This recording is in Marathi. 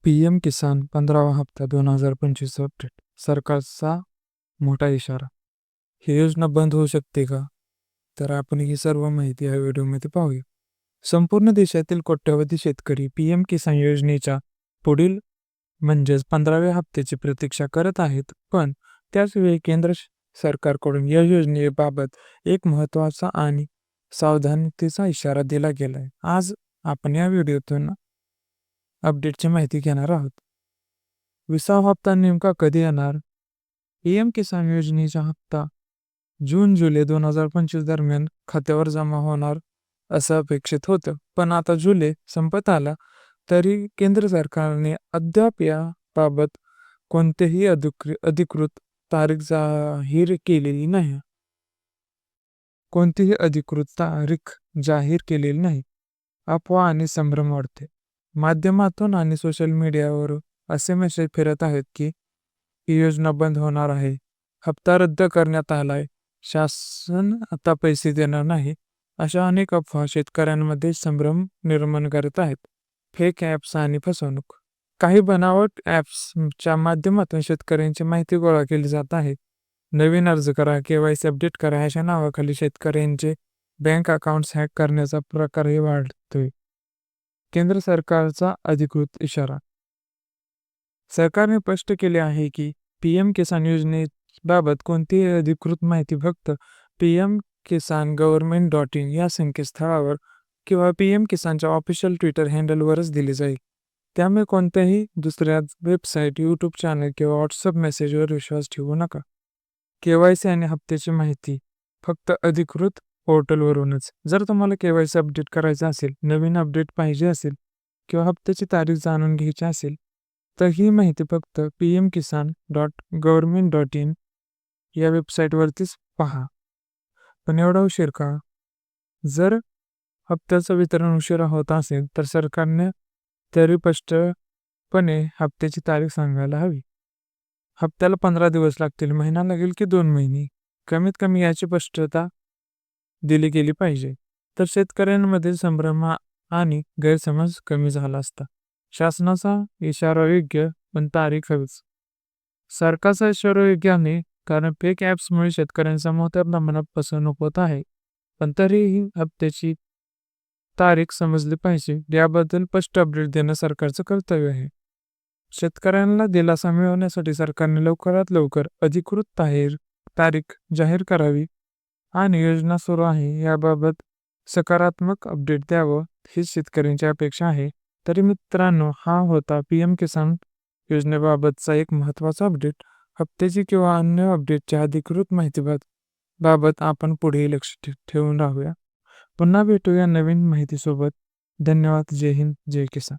पीएम किसान 15वा हप्ता 2025 अपडेट. सरकारचा मोठा इशारा. ही योजना बंद होऊ शकते का? तर आपण ही सर्व माहिती या व्हिडिओमध्ये पाहूया. संपूर्ण देशातील कोट्यवधी शेतकरी पीएम किसान योजनेच्या पुढील म्हणजेच 15व्या हप्त्याची प्रतीक्षा करत आहेत. पण त्याचवेळी केंद्र सरकारकडून या योजनेबाबत एक महत्त्वाचा आणि सावधानतेचा इशारा दिला गेला आहे. आज आपण या व्हिडिओतून अपडेटची माहिती घेणार आहोत. 20वा हप्ता नेमका कधी येणार? पीएम किसान योजनेचा हप्ता जून-जुलै 2025 दरम्यान खात्यावर जमा होणार असं अपेक्षित होतं. पण आता जुलै संपत आला तरी केंद्र सरकारने अद्याप याबाबत कोणतीही अधिकृत तारीख जाहीर केलेली नाही. अफवा आणि संभ्रम वाढते. माध्यमातून आणि सोशल मीडियावर असे मेसेज फिरत आहेत की ही योजना बंद होणार आहे, हप्ता रद्द करण्यात आलाय, शासन आता पैसे देणार नाही. अशा अनेक अफवा शेतकऱ्यांमध्ये संभ्रम निर्माण करत आहेत. फेक ॲप्स आणि फसवणूक. काही बनावट ॲप्सच्या माध्यमातून शेतकऱ्यांची माहिती गोळा केली जात आहे. नवीन अर्ज करा, KYC अपडेट करा अशा नावाखाली शेतकऱ्यांचे बँक अकाउंट्स हॅक करण्याचा प्रकारही वाढतोय. केंद्र सरकारचा अधिकृत इशारा. सरकारने स्पष्ट केले आहे की पीएम किसान योजनेबाबत कोणतीही अधिकृत माहिती फक्त pmkisan.government.in या संकेतस्थळावर किंवा पीएम किसानच्या ऑफिशियल ट्विटर हँडलवरच दिली जाईल. त्यामुळे कोणत्याही दुसऱ्या वेबसाईट, यूट्यूब चॅनल किंवा व्हॉट्सअप मेसेजवर विश्वास ठेवू नका. KYC आणि हप्त्याची माहिती फक्त अधिकृत पोर्टलवरूनच. जर तुम्हाला KYC अपडेट करायचं असेल, नवीन अपडेट पाहिजे असेल किंवा हप्त्याची तारीख जाणून घ्यायची असेल तर ही माहिती फक्त pmkisan.government.in या वेबसाईटवरतीच पहा. पण एवढा उशीर का? जर हप्त्याचं वितरण उशिरा होत असेल तर सरकारने तरी स्पष्टपणे हप्त्याची तारीख सांगायला हवी. हप्त्याला 15 दिवस लागतील, महिना लागेल की 2 महिने, कमीत कमी याची स्पष्टता दिली गेली पाहिजे. तर शेतकऱ्यांमधील संभ्रम आणि गैरसमज कमी झाला असता. शासनाचा इशारा योग्य, पण तारीख हवीच. सरकारचा इशारा योग्य आहे कारण फेक ॲप्समुळे शेतकऱ्यांचा मोठ्या प्रमाणात फसवणूक होत आहे. पण तरीही हप्त्याची तारीख समजली पाहिजे याबद्दल स्पष्ट अपडेट देणं सरकारचं कर्तव्य आहे. शेतकऱ्यांना दिलासा मिळवण्यासाठी सरकारने लवकरात लवकर अधिकृत तारीख जाहीर करावी आणि योजना सुरू आहे याबाबत सकारात्मक अपडेट द्यावं हीच शेतकऱ्यांची अपेक्षा आहे. तरी मित्रांनो, हा होता पीएम किसान योजनेबाबतचा एक महत्त्वाचा अपडेट. हप्त्याची किंवा अन्य अपडेटच्या अधिकृत माहितीबाबत आपण पुढेही लक्ष ठेवून राहूया. पुन्हा भेटूया नवीन माहितीसोबत. धन्यवाद. जय हिंद, जय किसान.